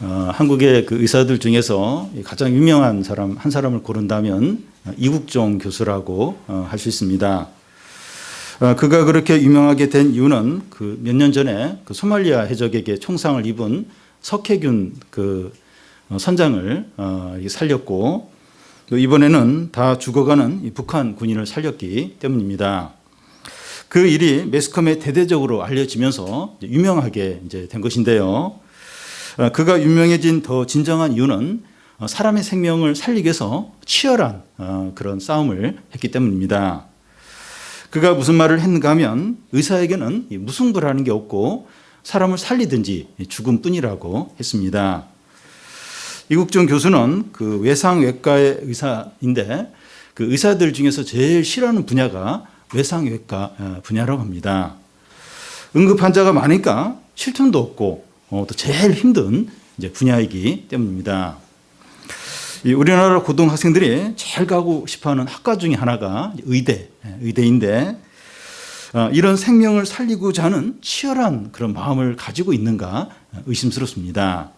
한국의 그 의사들 중에서 가장 유명한 사람 한 사람을 고른다면 이국종 교수라고 할 수 있습니다. 그가 그렇게 유명하게 된 이유는 그 몇 년 전에 그 소말리아 해적에게 총상을 입은 석혜균 그 선장을 살렸고, 이번에는 다 죽어가는 북한 군인을 살렸기 때문입니다. 그 일이 매스컴에 대대적으로 알려지면서 유명하게 이제 된 것인데요. 그가 유명해진 더 진정한 이유는 사람의 생명을 살리기 위해서 치열한 그런 싸움을 했기 때문입니다. 그가 무슨 말을 했는가 하면 의사에게는 무승부라는 게 없고 사람을 살리든지 죽음뿐이라고 했습니다. 이국종 교수는 그 외상외과의 의사인데 그 의사들 중에서 제일 싫어하는 분야가 외상외과 분야라고 합니다. 응급 환자가 많으니까 쉴 틈도 없고 또 제일 힘든 이제 분야이기 때문입니다. 우리나라 고등학생들이 제일 가고 싶어하는 학과 중에 하나가 의대인데 이런 생명을 살리고자 하는 치열한 그런 마음을 가지고 있는가 의심스럽습니다.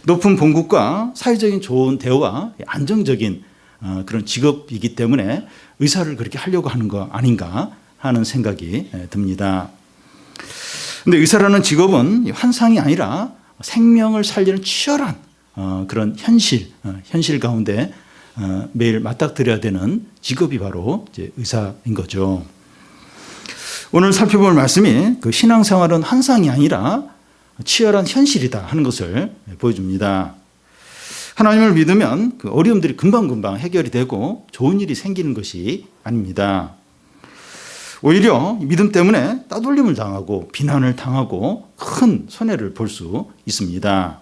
높은 봉급과 사회적인 좋은 대우와 안정적인 그런 직업이기 때문에 의사를 그렇게 하려고 하는 거 아닌가 하는 생각이 듭니다. 근데 의사라는 직업은 환상이 아니라 생명을 살리는 치열한 그런 현실 가운데 매일 맞닥뜨려야 되는 직업이 바로 이제 의사인 거죠. 오늘 살펴볼 말씀이 그 신앙생활은 환상이 아니라 치열한 현실이다 하는 것을 보여줍니다. 하나님을 믿으면 그 어려움들이 금방금방 해결이 되고 좋은 일이 생기는 것이 아닙니다. 오히려 믿음 때문에 따돌림을 당하고 비난을 당하고 큰 손해를 볼 수 있습니다.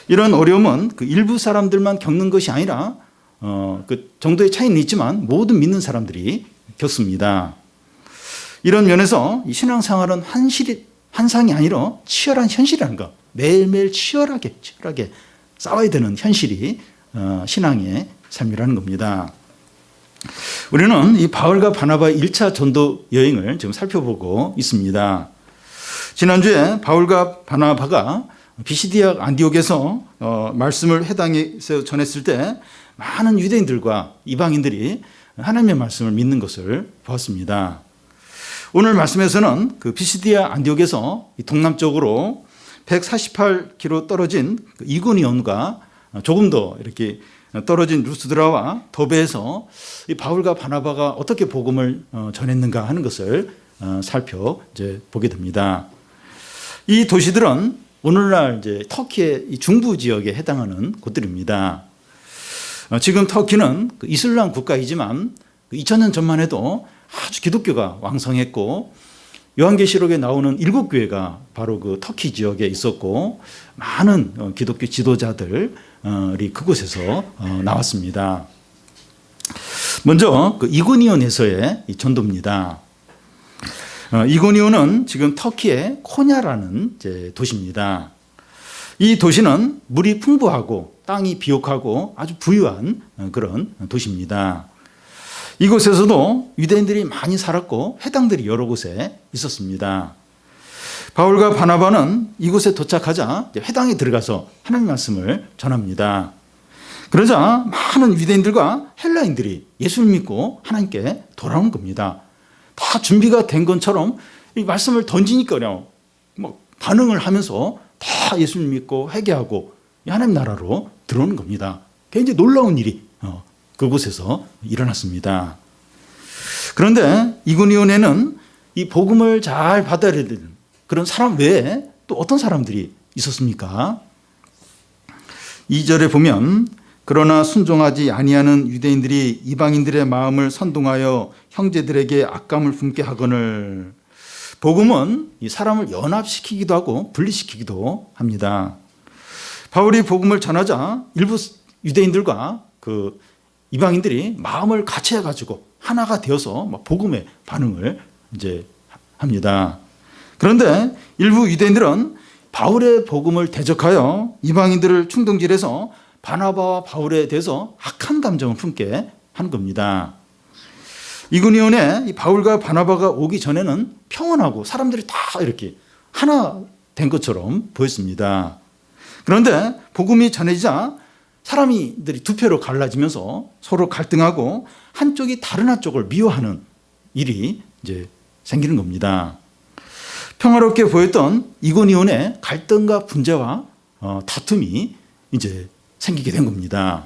이런 어려움은 그 일부 사람들만 겪는 것이 아니라 그 정도의 차이는 있지만 모든 믿는 사람들이 겪습니다. 이런 면에서 이 신앙생활은 환상이 아니라 치열한 현실이라는 것, 매일매일 치열하게 싸워야 되는 현실이 신앙의 삶이라는 겁니다. 우리는 이 바울과 바나바의 1차 전도 여행을 지금 살펴보고 있습니다. 지난주에 바울과 바나바가 비시디아 안디옥에서 말씀을 회당에서 전했을 때 많은 유대인들과 이방인들이 하나님의 말씀을 믿는 것을 보았습니다. 오늘 말씀에서는 그 비시디아 안디옥에서 동남쪽으로 148km 떨어진 이고니온과 조금 더 이렇게 떨어진 루스드라와 더베에서 이 바울과 바나바가 어떻게 복음을 전했는가 하는 것을 살펴보게 됩니다. 이 도시들은 오늘날 이제 터키의 이 중부 지역에 해당하는 곳들입니다. 지금 터키는 그 이슬람 국가이지만 2000년 전만 해도 아주 기독교가 왕성했고 요한계시록에 나오는 7교회가 바로 그 터키 지역에 있었고 많은 기독교 지도자들이 그곳에서 나왔습니다. 먼저 그 이고니온에서의 전도입니다. 이고니온은 지금 터키의 코냐라는 이제 도시입니다. 이 도시는 물이 풍부하고 땅이 비옥하고 아주 부유한 그런 도시입니다. 이곳에서도 유대인들이 많이 살았고 회당들이 여러 곳에 있었습니다. 바울과 바나바는 이곳에 도착하자 회당에 들어가서 하나님 말씀을 전합니다. 그러자 많은 유대인들과 헬라인들이 예수를 믿고 하나님께 돌아오는 겁니다. 다 준비가 된 것처럼 이 말씀을 던지니까 그냥 반응을 하면서 다 예수를 믿고 회개하고 하나님 나라로 들어오는 겁니다. 굉장히 놀라운 일이 그곳에서 일어났습니다. 그런데 이고니온에는 이 복음을 잘 받아야 되는 그런 사람 외에 또 어떤 사람들이 있었습니까? 2절에 보면 그러나 순종하지 아니하는 유대인들이 이방인들의 마음을 선동하여 형제들에게 악감을 품게 하거늘. 복음은 이 사람을 연합시키기도 하고 분리시키기도 합니다. 바울이 복음을 전하자 일부 유대인들과 그 이방인들이 마음을 같이 해가지고 하나가 되어서 복음의 반응을 이제 합니다. 그런데 일부 유대인들은 바울의 복음을 대적하여 이방인들을 충동질해서 바나바와 바울에 대해서 악한 감정을 품게 하는 겁니다. 이고니온에 바울과 바나바가 오기 전에는 평온하고 사람들이 다 이렇게 하나 된 것처럼 보였습니다. 그런데 복음이 전해지자 사람들이 두 표로 갈라지면서 서로 갈등하고 한쪽이 다른 한쪽을 미워하는 일이 이제 생기는 겁니다. 평화롭게 보였던 이고니온의 갈등과 분재와 다툼이 이제 생기게 된 겁니다.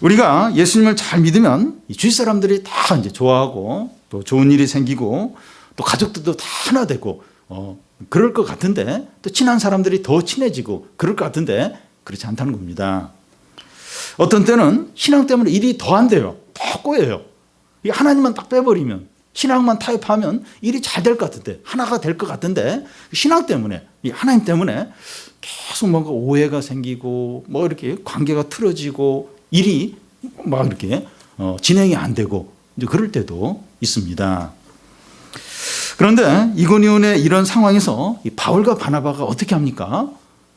우리가 예수님을 잘 믿으면 주위 사람들이 다 이제 좋아하고 또 좋은 일이 생기고 또 가족들도 다 하나 되고 그럴 것 같은데 또 친한 사람들이 더 친해지고 그럴 것 같은데 그렇지 않다는 겁니다. 어떤 때는 신앙 때문에 일이 더 안 돼요. 더 꼬여요. 하나님만 딱 빼버리면 신앙만 타협하면 일이 잘 될 것 같은데 하나가 될 것 같은데 신앙 때문에 이 하나님 때문에 계속 뭔가 오해가 생기고 뭐 이렇게 관계가 틀어지고 일이 막 이렇게 진행이 안 되고 이제 그럴 때도 있습니다. 그런데 이고니온의 이런 상황에서 이 바울과 바나바가 어떻게 합니까?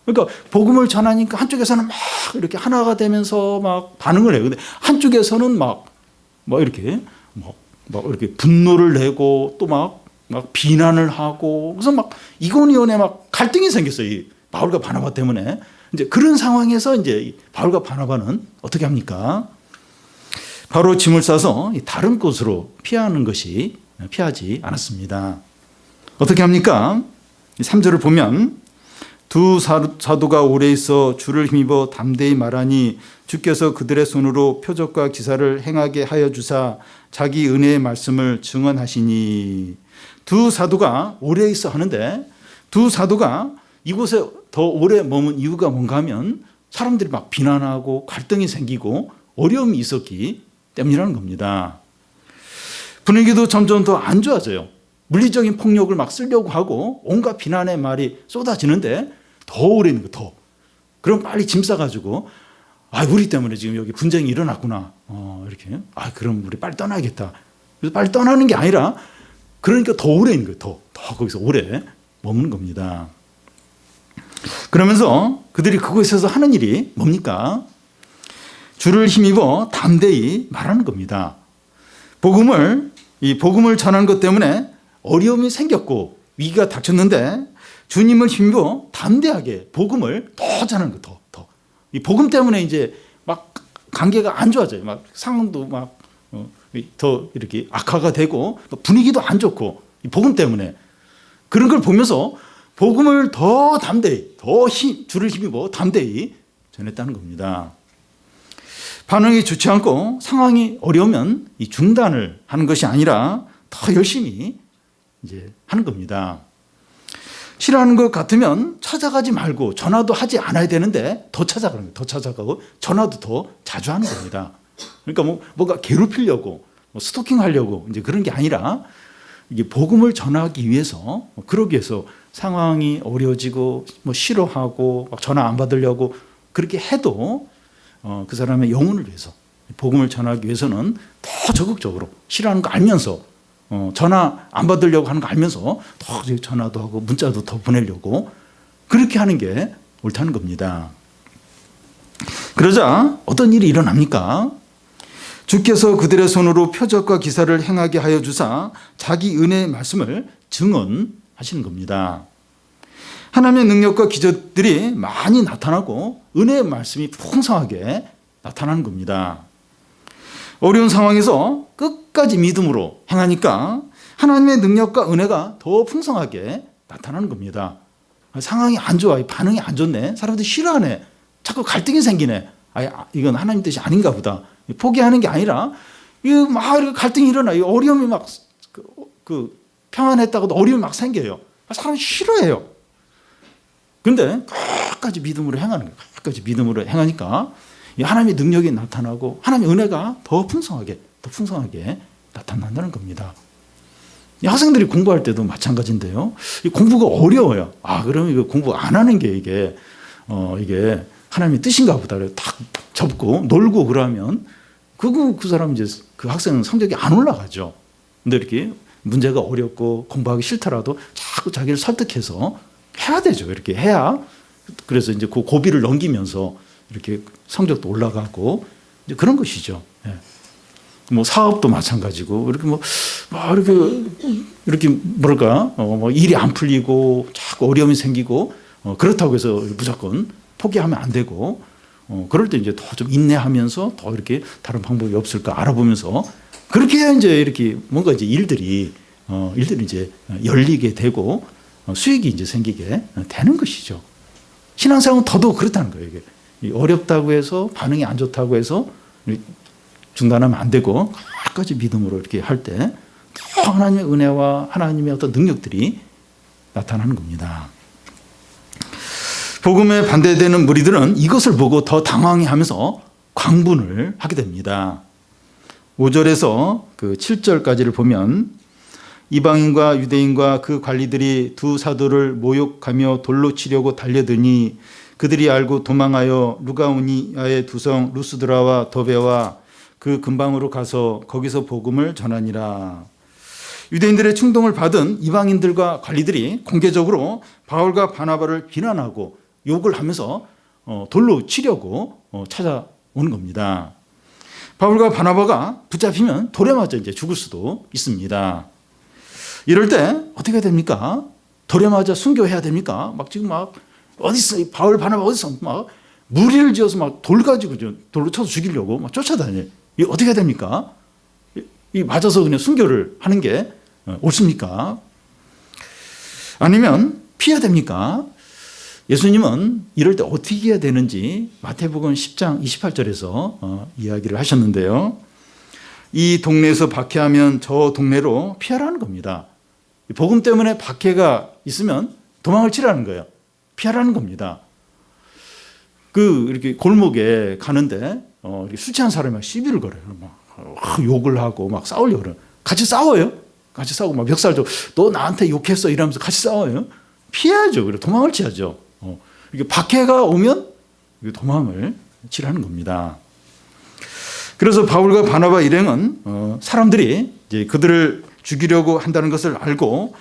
그러니까 복음을 전하니까 한쪽에서는 막 이렇게 하나가 되면서 막 반응을 해요. 근데 한쪽에서는 막 이렇게 이렇게 분노를 내고 또 막 비난을 하고 그래서 막 이고니온에 막 갈등이 생겼어요. 이 바울과 바나바 때문에. 이제 그런 상황에서 이제 바울과 바나바는 어떻게 합니까? 바로 짐을 싸서 다른 곳으로 피하지 않았습니다. 어떻게 합니까? 3절을 보면 두 사도가 오래 있어 주를 힘입어 담대히 말하니 주께서 그들의 손으로 표적과 기사를 행하게 하여 주사 자기 은혜의 말씀을 증언하시니. 두 사도가 오래 있어 하는데 두 사도가 이곳에 더 오래 머문 이유가 뭔가 하면 사람들이 막 비난하고 갈등이 생기고 어려움이 있었기 때문이라는 겁니다. 분위기도 점점 더 안 좋아져요. 물리적인 폭력을 막 쓰려고 하고 온갖 비난의 말이 쏟아지는데 더 오래 있는 거 더. 그럼 빨리 짐 싸가지고 우리 때문에 지금 여기 분쟁이 일어났구나. 이렇게. 그럼 우리 빨리 떠나야겠다. 그래서 빨리 떠나는 게 아니라 그러니까 더 오래 있는 거예요. 더 거기서 오래 머무는 겁니다. 그러면서 그들이 그곳에서 하는 일이 뭡니까? 주를 힘입어 담대히 말하는 겁니다. 복음을 전하는 것 때문에 어려움이 생겼고 위기가 닥쳤는데 주님을 힘입어 담대하게 복음을 더 전하는 거 더. 이 복음 때문에 이제 막 관계가 안 좋아져요. 막 상황도 막 더 이렇게 악화가 되고 분위기도 안 좋고 이 복음 때문에 그런 걸 보면서 복음을 더 담대히 주를 힘입어 담대히 전했다는 겁니다. 반응이 좋지 않고 상황이 어려우면 이 중단을 하는 것이 아니라 더 열심히 이제 하는 겁니다. 싫어하는 것 같으면 찾아가지 말고 전화도 하지 않아야 되는데 더 찾아가는 거예요. 더 찾아가고 전화도 더 자주 하는 겁니다. 그러니까 뭔가 괴롭히려고 스토킹하려고 이제 그런 게 아니라 이게 복음을 전하기 위해서 그러기 위해서 상황이 어려워지고 싫어하고 막 전화 안 받으려고 그렇게 해도 그 사람의 영혼을 위해서 복음을 전하기 위해서는 더 적극적으로 싫어하는 거 알면서 전화 안 받으려고 하는 거 알면서 더 전화도 하고 문자도 더 보내려고 그렇게 하는 게 옳다는 겁니다. 그러자 어떤 일이 일어납니까? 주께서 그들의 손으로 표적과 기사를 행하게 하여 주사 자기 은혜의 말씀을 증언하시는 겁니다. 하나님의 능력과 기적들이 많이 나타나고 은혜의 말씀이 풍성하게 나타나는 겁니다. 어려운 상황에서 끝까지 믿음으로 행하니까 하나님의 능력과 은혜가 더 풍성하게 나타나는 겁니다. 상황이 안 좋아, 반응이 안 좋네, 사람들이 싫어하네, 자꾸 갈등이 생기네, 이건 하나님 뜻이 아닌가 보다. 포기하는 게 아니라 막 이렇게 갈등이 일어나, 어려움이 막 평안했다고도 어려움이 막 생겨요. 사람이 싫어해요. 그런데 끝까지 믿음으로 행하는 거예요. 끝까지 믿음으로 행하니까 하나님의 능력이 나타나고 하나님의 은혜가 더 풍성하게 나타난다는 겁니다. 학생들이 공부할 때도 마찬가지인데요. 공부가 어려워요. 그러면 이거 공부 안 하는 게 이게 하나님의 뜻인가 보다. 딱 접고 놀고 그러면 그 사람 이제 그 학생은 성적이 안 올라가죠. 근데 이렇게 문제가 어렵고 공부하기 싫더라도 자꾸 자기를 설득해서 해야 되죠. 이렇게 해야. 그래서 이제 그 고비를 넘기면서 이렇게 성적도 올라가고 이제 그런 것이죠. 사업도 마찬가지고 이렇게 뭐랄까 일이 안 풀리고 자꾸 어려움이 생기고 그렇다고 해서 무조건 포기하면 안 되고, 그럴 때 이제 더 좀 인내하면서 더 이렇게 다른 방법이 없을까 알아보면서 그렇게 해야 이제 이렇게 뭔가 이제 일들이 이제 열리게 되고 수익이 이제 생기게 되는 것이죠. 신앙생활은 더더욱 그렇다는 거예요. 이게 어렵다고 해서 반응이 안 좋다고 해서 중단하면 안 되고 끝까지 믿음으로 이렇게 할 때 더 하나님의 은혜와 하나님의 어떤 능력들이 나타나는 겁니다. 복음에 반대되는 무리들은 이것을 보고 더 당황해하면서 광분을 하게 됩니다. 5절에서 그 7절까지를 보면 이방인과 유대인과 그 관리들이 두 사도를 모욕하며 돌로 치려고 달려드니 그들이 알고 도망하여 루가오니아의 두 성 루스드라와 더베와 그 근방으로 가서 거기서 복음을 전하니라. 유대인들의 충동을 받은 이방인들과 관리들이 공개적으로 바울과 바나바를 비난하고 욕을 하면서 돌로 치려고 찾아오는 겁니다. 바울과 바나바가 붙잡히면 돌에 맞아 이제 죽을 수도 있습니다. 이럴 때 어떻게 됩니까? 돌에 맞아 순교해야 됩니까? 막 지금 막 어디 있어? 바울 바나바 어디 있어? 막 무리를 지어서 막 돌 가지고 돌로 쳐서 죽이려고 막 쫓아다녀요. 이게 어떻게 됩니까? 이 맞아서 그냥 순교를 하는 게 옳습니까? 아니면 피해야 됩니까? 예수님은 이럴 때 어떻게 해야 되는지 마태복음 10장 28절에서 이야기를 하셨는데요. 이 동네에서 박해하면 저 동네로 피하라는 겁니다. 복음 때문에 박해가 있으면 도망을 치라는 거예요. 피하라는 겁니다. 이렇게 골목에 가는데 이렇게 술 취한 사람이 막 시비를 걸어요. 막 욕을 하고 막 싸우려고 그래요. 같이 싸워요. 같이 싸우고 막 멱살도 너 나한테 욕했어 이러면서 같이 싸워요. 피해야죠. 그리고 도망을 치야죠. 이게 박해가 오면 도망을 치라는 겁니다. 그래서 바울과 바나바 일행은 사람들이 이제 그들을 죽이려고 한다는 것을 알고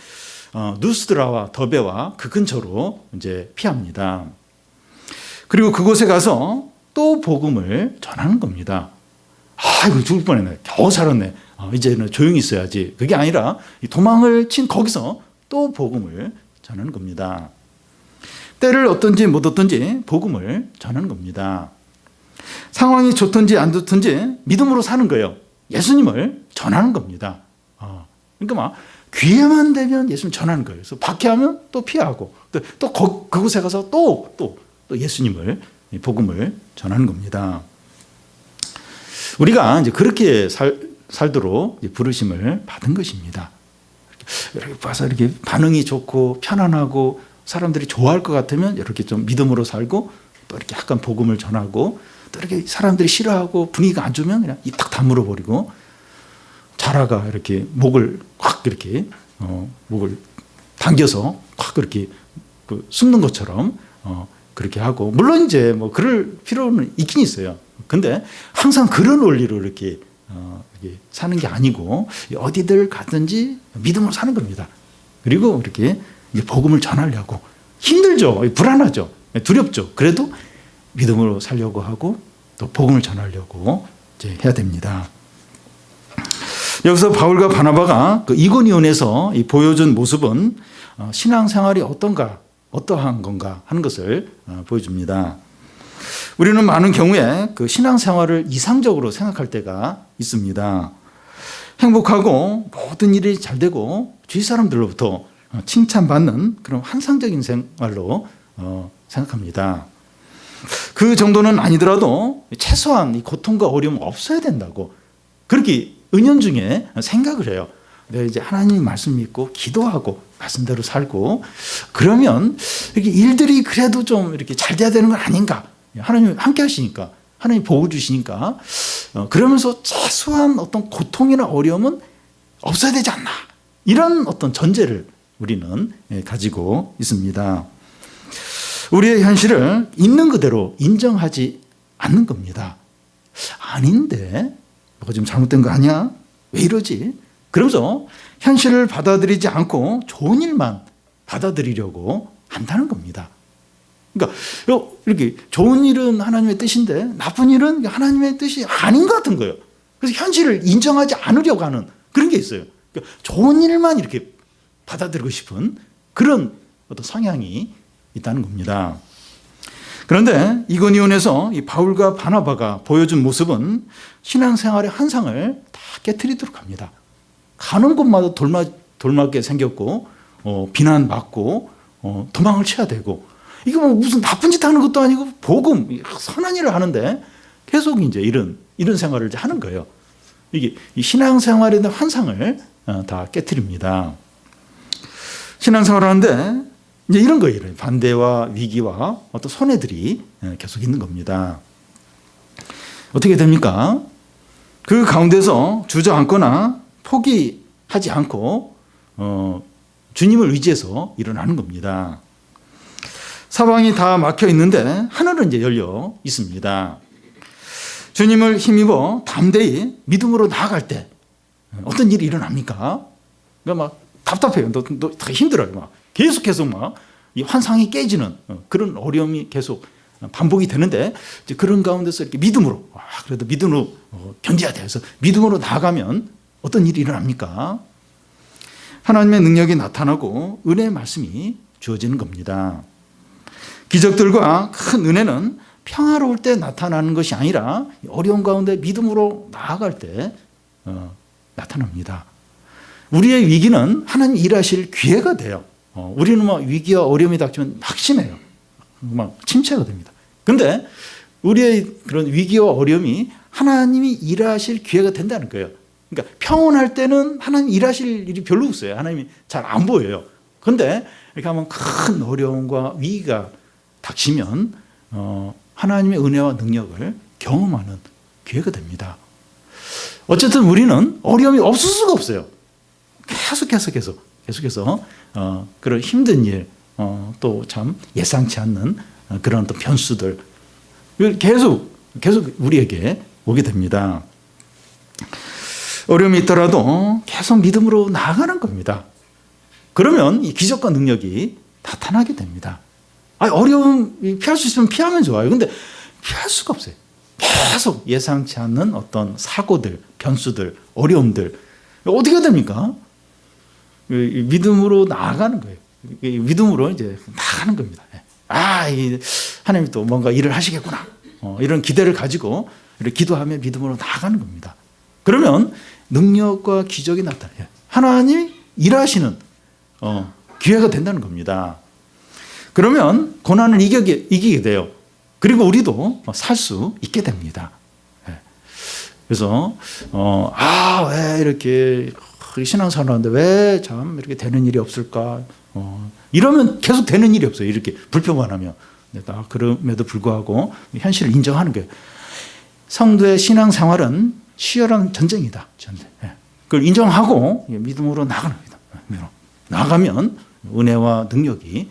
누스드라와 더베와 그 근처로 이제 피합니다. 그리고 그곳에 가서 또 복음을 전하는 겁니다. 이거 죽을 뻔했네. 겨우 살았네. 이제는 조용히 있어야지. 그게 아니라 도망을 친 거기서 또 복음을 전하는 겁니다. 때를 얻든지 못 얻든지 복음을 전하는 겁니다. 상황이 좋든지 안 좋든지 믿음으로 사는 거예요. 예수님을 전하는 겁니다. 그러니까 막 기회만 되면 예수님 전하는 거예요. 그래서 박해하면 또 피하고 또 그곳에 가서 또 예수님을 복음을 전하는 겁니다. 우리가 이제 그렇게 살도록 부르심을 받은 것입니다. 이렇게 봐서 이렇게 반응이 좋고 편안하고 사람들이 좋아할 것 같으면 이렇게 좀 믿음으로 살고 또 이렇게 약간 복음을 전하고 또 이렇게 사람들이 싫어하고 분위기가 안 좋으면 그냥 입 딱 다물어 버리고 자라가 이렇게 목을 확 이렇게 목을 당겨서 확 그렇게 숨는 것처럼 그렇게 하고 물론 이제 뭐 그럴 필요는 있긴 있어요. 근데 항상 그런 원리로 이렇게 사는 게 아니고 어디들 가든지 믿음으로 사는 겁니다. 그리고 이렇게 복음을 전하려고 힘들죠. 불안하죠. 두렵죠. 그래도 믿음으로 살려고 하고 또 복음을 전하려고 이제 해야 됩니다. 여기서 바울과 바나바가 이고니온에서 보여준 모습은 신앙생활이 어떠한 건가 하는 것을 보여줍니다. 우리는 많은 경우에 신앙생활을 이상적으로 생각할 때가 있습니다. 행복하고 모든 일이 잘 되고 주위 사람들로부터 칭찬받는 그런 환상적인 생활로 생각합니다. 그 정도는 아니더라도 최소한 이 고통과 어려움 없어야 된다고 그렇게 은연중에 생각을 해요. 내가 이제 하나님 말씀 믿고 기도하고 말씀대로 살고 그러면 이렇게 일들이 그래도 좀 이렇게 잘 돼야 되는 건 아닌가? 하나님 함께 하시니까 하나님 복을 주시니까 그러면서 최소한 어떤 고통이나 어려움은 없어야 되지 않나? 이런 어떤 전제를 우리는 가지고 있습니다. 우리의 현실을 있는 그대로 인정하지 않는 겁니다. 아닌데 뭐가 좀 잘못된 거 아니야? 왜 이러지? 그러면서 현실을 받아들이지 않고 좋은 일만 받아들이려고 한다는 겁니다. 그러니까 이렇게 좋은 일은 하나님의 뜻인데 나쁜 일은 하나님의 뜻이 아닌 것 같은 거예요. 그래서 현실을 인정하지 않으려고 하는 그런 게 있어요. 그러니까 좋은 일만 이렇게 받아들이고 싶은 그런 어떤 성향이 있다는 겁니다. 그런데 이고니온에서 이 바울과 바나바가 보여준 모습은 신앙생활의 환상을 다 깨트리도록 합니다. 가는 곳마다 돌맞게 생겼고 비난받고 도망을 쳐야 되고, 이거 뭐 무슨 나쁜 짓 하는 것도 아니고 복음 선한 일을 하는데 계속 이제 이런 생활을 이제 하는 거예요. 이게 이 신앙생활에 대한 환상을 다 깨트립니다. 신앙생활을 하는데 이제 이런 거예요. 반대와 위기와 어떤 손해들이 계속 있는 겁니다. 어떻게 됩니까? 그 가운데서 주저앉거나 포기하지 않고 주님을 의지해서 일어나는 겁니다. 사방이 다 막혀 있는데 하늘은 이제 열려 있습니다. 주님을 힘입어 담대히 믿음으로 나아갈 때 어떤 일이 일어납니까? 그러니까 막 답답해요. 너 힘들어요. 막 계속해서 막 이 환상이 깨지는 그런 어려움이 계속 반복이 되는데, 이제 그런 가운데서 이렇게 믿음으로 그래도 믿음으로 견뎌야 돼요. 그래서 믿음으로 나아가면 어떤 일이 일어납니까? 하나님의 능력이 나타나고 은혜의 말씀이 주어지는 겁니다. 기적들과 큰 은혜는 평화로울 때 나타나는 것이 아니라 어려운 가운데 믿음으로 나아갈 때 나타납니다. 우리의 위기는 하나님 일하실 기회가 돼요. 우리는 막 위기와 어려움이 닥치면 막심해요. 막 침체가 됩니다. 그런데 우리의 그런 위기와 어려움이 하나님이 일하실 기회가 된다는 거예요. 그러니까 평온할 때는 하나님 일하실 일이 별로 없어요. 하나님이 잘 안 보여요. 그런데 이렇게 하면 큰 어려움과 위기가 닥치면 하나님의 은혜와 능력을 경험하는 기회가 됩니다. 어쨌든 우리는 어려움이 없을 수가 없어요. 계속해서 그런 힘든 일, 또 참 예상치 않는 그런 또 변수들 계속 우리에게 오게 됩니다. 어려움이 있더라도 계속 믿음으로 나아가는 겁니다. 그러면 이 기적과 능력이 나타나게 됩니다. 어려움 피할 수 있으면 피하면 좋아요. 근데 피할 수가 없어요. 계속 예상치 않는 어떤 사고들, 변수들, 어려움들 어떻게 됩니까? 믿음으로 나아가는 거예요. 믿음으로 이제 나가는 겁니다. 하나님이 또 뭔가 일을 하시겠구나. 이런 기대를 가지고 이렇게 기도하며 믿음으로 나아가는 겁니다. 그러면 능력과 기적이 나타나요. 하나님이 일하시는 기회가 된다는 겁니다. 그러면 고난을 이기게 돼요. 그리고 우리도 살 수 있게 됩니다. 그래서 왜 이렇게 신앙생활 하는데 왜 참 이렇게 되는 일이 없을까? 이러면 계속 되는 일이 없어요. 이렇게 불평만 하면. 그럼에도 불구하고 현실을 인정하는 거예요. 성도의 신앙생활은 치열한 전쟁이다. 전쟁. 그걸 인정하고 믿음으로 나가는 겁니다. 나가면 은혜와 능력이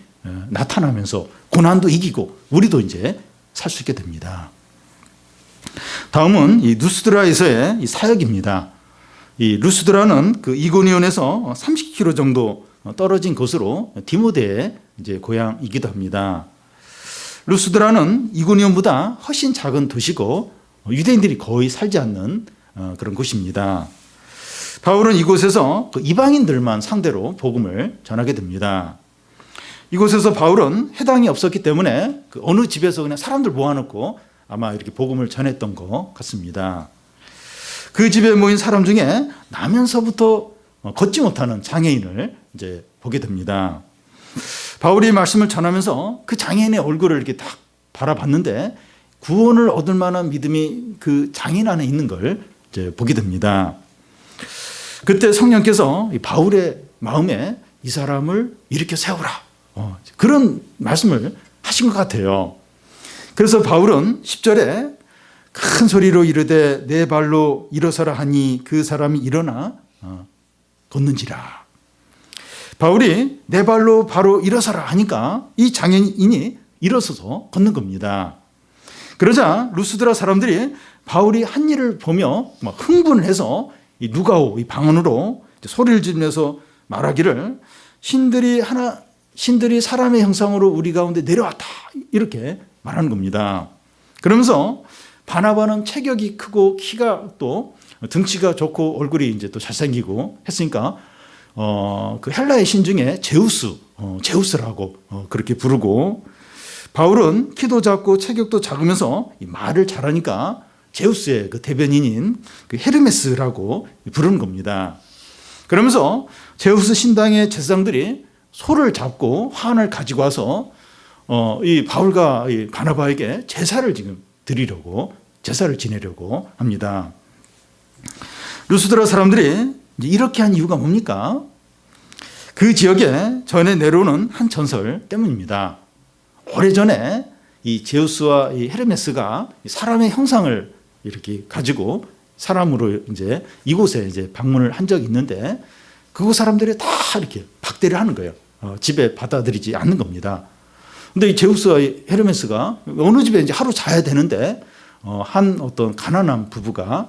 나타나면서 고난도 이기고 우리도 이제 살 수 있게 됩니다. 다음은 이 루스드라에서의 이 사역입니다. 이 루스드라는 그 이고니온에서 30km 정도 떨어진 곳으로 디모데의 이제 고향이기도 합니다. 루스드라는 이고니온보다 훨씬 작은 도시고 유대인들이 거의 살지 않는 그런 곳입니다. 바울은 이곳에서 그 이방인들만 상대로 복음을 전하게 됩니다. 이곳에서 바울은 해당이 없었기 때문에 그 어느 집에서 그냥 사람들 모아놓고 아마 이렇게 복음을 전했던 것 같습니다. 그 집에 모인 사람 중에 나면서부터 걷지 못하는 장애인을 이제 보게 됩니다. 바울이 말씀을 전하면서 그 장애인의 얼굴을 이렇게 딱 바라봤는데 구원을 얻을 만한 믿음이 그 장애인 안에 있는 걸 이제 보게 됩니다. 그때 성령께서 바울의 마음에 이 사람을 일으켜 세우라. 그런 말씀을 하신 것 같아요. 그래서 바울은 10절에 큰 소리로 이르되 내 발로 일어서라 하니 그 사람이 일어나 걷는지라. 바울이 내 발로 바로 일어서라 하니까 이 장애인이 일어서서 걷는 겁니다. 그러자 루스드라 사람들이 바울이 한 일을 보며 막 흥분을 해서 이 누가오 이 방언으로 소리를 지르면서 말하기를 신들이 사람의 형상으로 우리 가운데 내려왔다 이렇게 말하는 겁니다. 그러면서 바나바는 체격이 크고 키가 또 등치가 좋고 얼굴이 이제 또 잘생기고 했으니까 그 헬라의 신 중에 제우스 제우스라고 그렇게 부르고, 바울은 키도 작고 체격도 작으면서 이 말을 잘하니까 제우스의 그 대변인인 그 헤르메스라고 부르는 겁니다. 그러면서 제우스 신당의 제사장들이 소를 잡고 환을 가지고 와서 이 바울과 이 바나바에게 제사를 지금 드리려고, 제사를 지내려고 합니다. 루스드라 사람들이 이렇게 한 이유가 뭡니까? 그 지역에 전해 내려오는 한 전설 때문입니다. 오래전에 이 제우스와 이 헤르메스가 사람의 형상을 이렇게 가지고 사람으로 이제 이곳에 이제 방문을 한 적이 있는데, 그곳 사람들이 다 이렇게 박대를 하는 거예요. 집에 받아들이지 않는 겁니다. 근데 이 제우스와 이 헤르메스가 어느 집에 이제 하루 자야 되는데, 한 어떤 가난한 부부가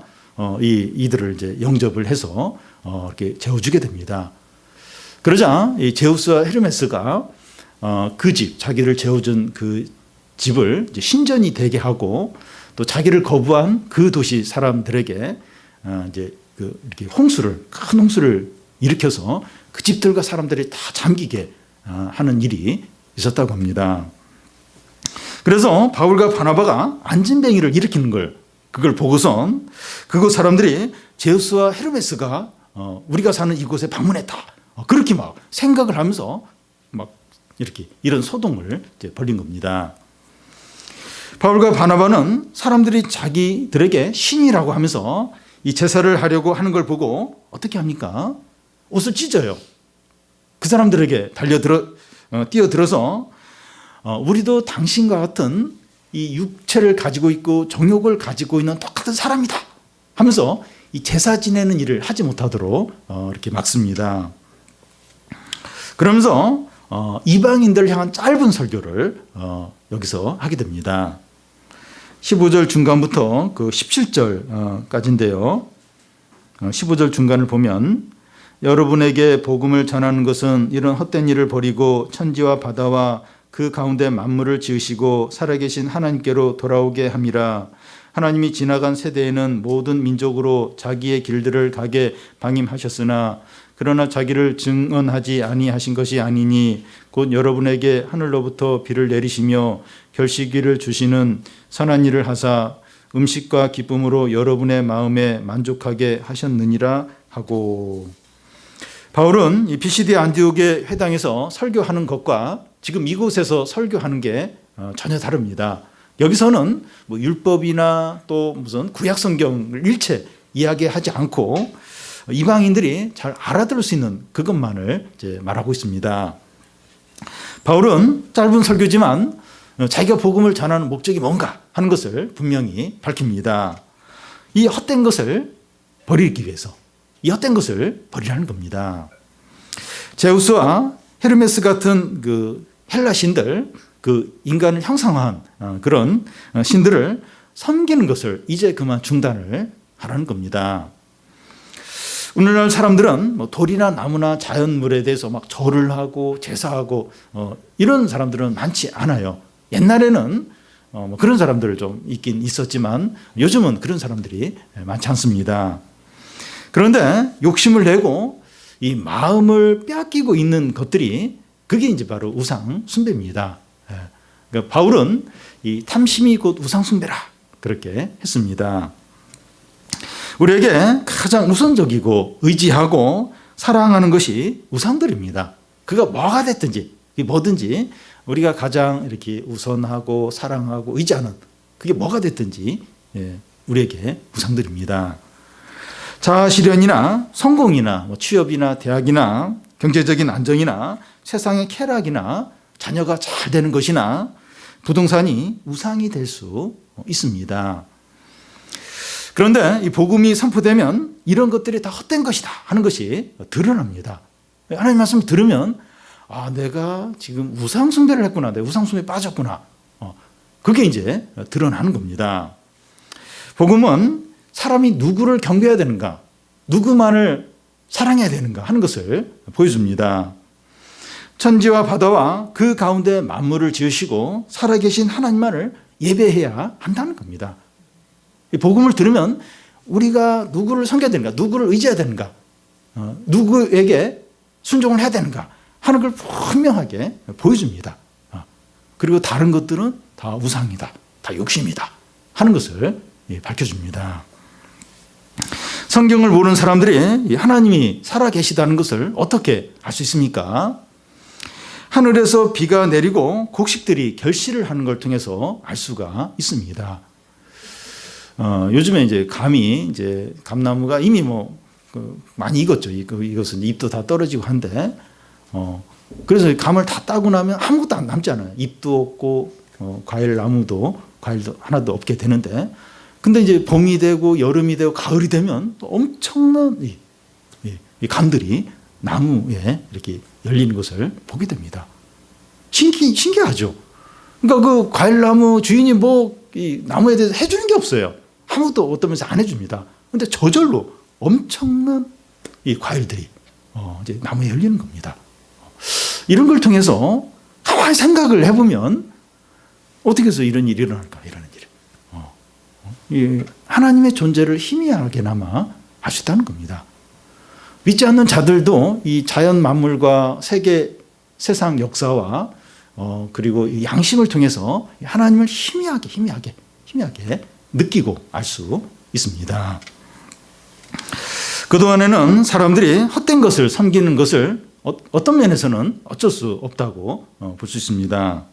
이들을 이제 영접을 해서 이렇게 재워주게 됩니다. 그러자 이 제우스와 헤르메스가 그 집, 자기를 재워준 그 집을 이제 신전이 되게 하고, 또 자기를 거부한 그 도시 사람들에게 이제 이렇게 큰 홍수를 일으켜서 그 집들과 사람들이 다 잠기게 하는 일이 있었다고 합니다. 그래서 바울과 바나바가 안진뱅이를 일으키는 그걸 보고선 그곳 사람들이 제우스와 헤르메스가 우리가 사는 이곳에 방문했다, 그렇게 막 생각을 하면서 막 이렇게 이런 소동을 이제 벌린 겁니다. 바울과 바나바는 사람들이 자기들에게 신이라고 하면서 이 제사를 하려고 하는 걸 보고 어떻게 합니까? 옷을 찢어요. 그 사람들에게 뛰어들어서 우리도 당신과 같은 이 육체를 가지고 있고 정욕을 가지고 있는 똑같은 사람이다 하면서 이 제사 지내는 일을 하지 못하도록 이렇게 막습니다. 그러면서 이방인들을 향한 짧은 설교를 여기서 하게 됩니다. 15절 중간부터 그 17절까지인데요. 15절 중간을 보면, 여러분에게 복음을 전하는 것은 이런 헛된 일을 버리고 천지와 바다와 그 가운데 만물을 지으시고 살아계신 하나님께로 돌아오게 함이라. 하나님이 지나간 세대에는 모든 민족으로 자기의 길들을 가게 방임하셨으나 그러나 자기를 증언하지 아니하신 것이 아니니 곧 여러분에게 하늘로부터 비를 내리시며 결식기를 주시는 선한 일을 하사 음식과 기쁨으로 여러분의 마음에 만족하게 하셨느니라 하고. 바울은 이 비시디 안디옥의 회당에서 설교하는 것과 지금 이곳에서 설교하는 게 전혀 다릅니다. 여기서는 뭐 율법이나 또 무슨 구약 성경을 일체 이야기하지 않고 이방인들이 잘 알아들을 수 있는 그것만을 이제 말하고 있습니다. 바울은 짧은 설교지만 자기가 복음을 전하는 목적이 뭔가 하는 것을 분명히 밝힙니다. 이 헛된 것을 버리기 위해서, 이 헛된 것을 버리라는 겁니다. 제우스와 헤르메스 같은 그 헬라 신들, 그 인간을 형상화한 그런 신들을 섬기는 것을 이제 그만 중단을 하라는 겁니다. 오늘날 사람들은 뭐 돌이나 나무나 자연물에 대해서 막 절을 하고 제사하고 이런 사람들은 많지 않아요. 옛날에는 뭐 그런 사람들 좀 있긴 있었지만 요즘은 그런 사람들이 많지 않습니다. 그런데 욕심을 내고 이 마음을 빼앗기고 있는 것들이 그게 이제 바로 우상 숭배입니다. 그러니까 바울은 이 탐심이 곧 우상 숭배라 그렇게 했습니다. 우리에게 가장 우선적이고 의지하고 사랑하는 것이 우상들입니다. 그가 뭐가 됐든지 뭐든지 우리가 가장 이렇게 우선하고 사랑하고 의지하는 그게 뭐가 됐든지 우리에게 우상들입니다. 자아실현이나 성공이나 뭐 취업이나 대학이나 경제적인 안정이나 세상의 쾌락이나 자녀가 잘 되는 것이나 부동산이 우상이 될 수 있습니다. 그런데 이 복음이 선포되면 이런 것들이 다 헛된 것이다 하는 것이 드러납니다. 하나님 말씀 들으면 내가 지금 우상 숭배를 했구나, 내 우상 숭배에 빠졌구나. 그게 이제 드러나는 겁니다. 복음은 사람이 누구를 경배해야 되는가, 누구만을 사랑해야 되는가 하는 것을 보여줍니다. 천지와 바다와 그 가운데 만물을 지으시고 살아계신 하나님만을 예배해야 한다는 겁니다. 이 복음을 들으면 우리가 누구를 섬겨야 되는가, 누구를 의지해야 되는가, 누구에게 순종을 해야 되는가 하는 걸 분명하게 보여줍니다. 그리고 다른 것들은 다 우상이다, 다 욕심이다 하는 것을 밝혀줍니다. 성경을 모르는 사람들이 하나님이 살아계시다는 것을 어떻게 알 수 있습니까? 하늘에서 비가 내리고 곡식들이 결실을 하는 걸 통해서 알 수가 있습니다. 요즘에 이제 감나무가 이미 많이 익었죠. 이것은 잎도 다 떨어지고 한데, 그래서 감을 다 따고 나면 아무것도 안 남잖아요. 잎도 없고, 과일도 하나도 없게 되는데, 근데 이제 봄이 되고 여름이 되고 가을이 되면 또 엄청난 이 감들이 나무에 이렇게 열리는 것을 보게 됩니다. 신기하죠. 그러니까 그 과일나무 주인이 이 나무에 대해서 해주는 게 없어요. 아무도 어떤 면에서 안 해줍니다. 근데 저절로 엄청난 이 과일들이 이제 나무에 열리는 겁니다. 이런 걸 통해서 가만히 생각을 해보면 어떻게 해서 이런 일이 일어날까, 이런 일이. 하나님의 존재를 희미하게나마 알 수 있다는 겁니다. 믿지 않는 자들도 이 자연 만물과 세상 역사와 그리고 이 양심을 통해서 하나님을 희미하게 느끼고 알 수 있습니다. 그동안에는 사람들이 헛된 것을 섬기는 것을 어떤 면에서는 어쩔 수 없다고 볼 수 있습니다.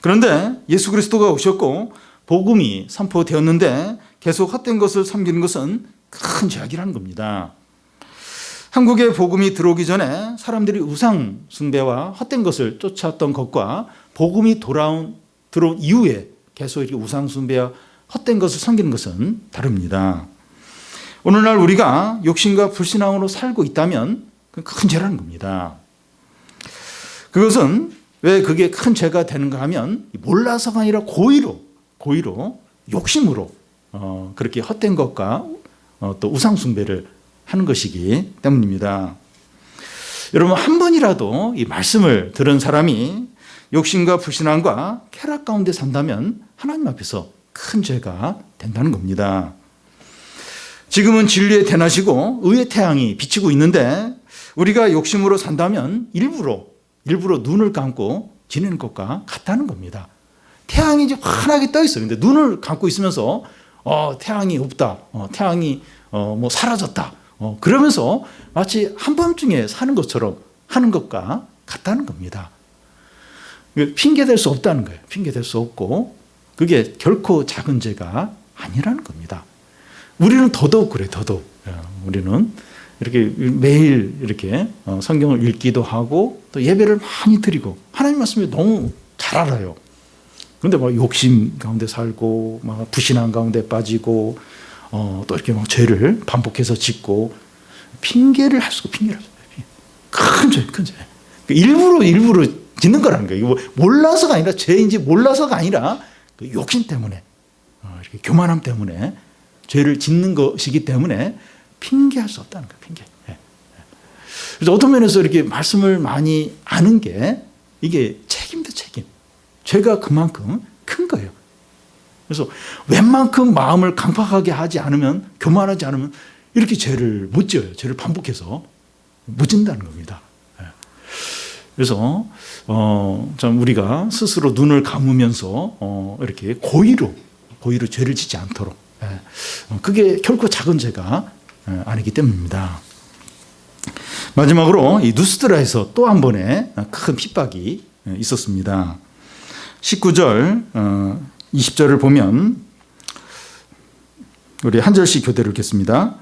그런데 예수 그리스도가 오셨고 복음이 선포되었는데 계속 헛된 것을 섬기는 것은 큰 죄악이라는 겁니다. 한국에 복음이 들어오기 전에 사람들이 우상 숭배와 헛된 것을 쫓았던 것과 복음이 들어온 이후에 계속 이렇게 우상 숭배와 헛된 것을 섬기는 것은 다릅니다. 오늘날 우리가 욕심과 불신앙으로 살고 있다면 그건 큰 죄라는 겁니다. 그것은 왜 그게 큰 죄가 되는가 하면 몰라서가 아니라 고의로 욕심으로 그렇게 헛된 것과 또 우상 숭배를 하는 것이기 때문입니다. 여러분, 한 번이라도 이 말씀을 들은 사람이 욕심과 불신앙과 쾌락 가운데 산다면 하나님 앞에서 큰 죄가 된다는 겁니다. 지금은 진리의 대낮이고 의의 태양이 비치고 있는데 우리가 욕심으로 산다면 일부러 눈을 감고 지내는 것과 같다는 겁니다. 태양이 이제 환하게 떠 있어요. 근데 눈을 감고 있으면서 태양이 없다, 태양이 사라졌다, 그러면서 마치 한밤중에 사는 것처럼 하는 것과 같다는 겁니다. 핑계댈 수 없다는 거예요. 핑계댈 수 없고 그게 결코 작은 죄가 아니라는 겁니다. 우리는 더더욱 그래요. 더더욱 우리는 이렇게 매일 이렇게 성경을 읽기도 하고 또 예배를 많이 드리고 하나님 말씀을 너무 잘 알아요. 그런데 욕심 가운데 살고 불신앙 가운데 빠지고 또 이렇게 죄를 반복해서 짓고 핑계를 할 수가 핑계를 큰 죄. 일부러 짓는 거라는 거예요. 몰라서가 아니라 죄인지 몰라서가 아니라 그 욕심 때문에 이렇게 교만함 때문에 죄를 짓는 것이기 때문에 핑계할 수 없다는 거예요. 핑계. 그래서 어떤 면에서 이렇게 말씀을 많이 아는 게 이게 책임도 책임. 죄가 그만큼 큰 거예요. 그래서 웬만큼 마음을 강팍하게 하지 않으면, 교만하지 않으면 이렇게 죄를 못 지어요. 죄를 반복해서 못 짓는다는 겁니다. 그래서 참 우리가 스스로 눈을 감으면서 이렇게 고의로 죄를 짓지 않도록, 그게 결코 작은 죄가 아니기 때문입니다. 마지막으로 이 누스드라에서 또 한 번의 큰 핍박이 있었습니다. 19절, 20절을 보면 우리 한 절씩 교대를 읽겠습니다.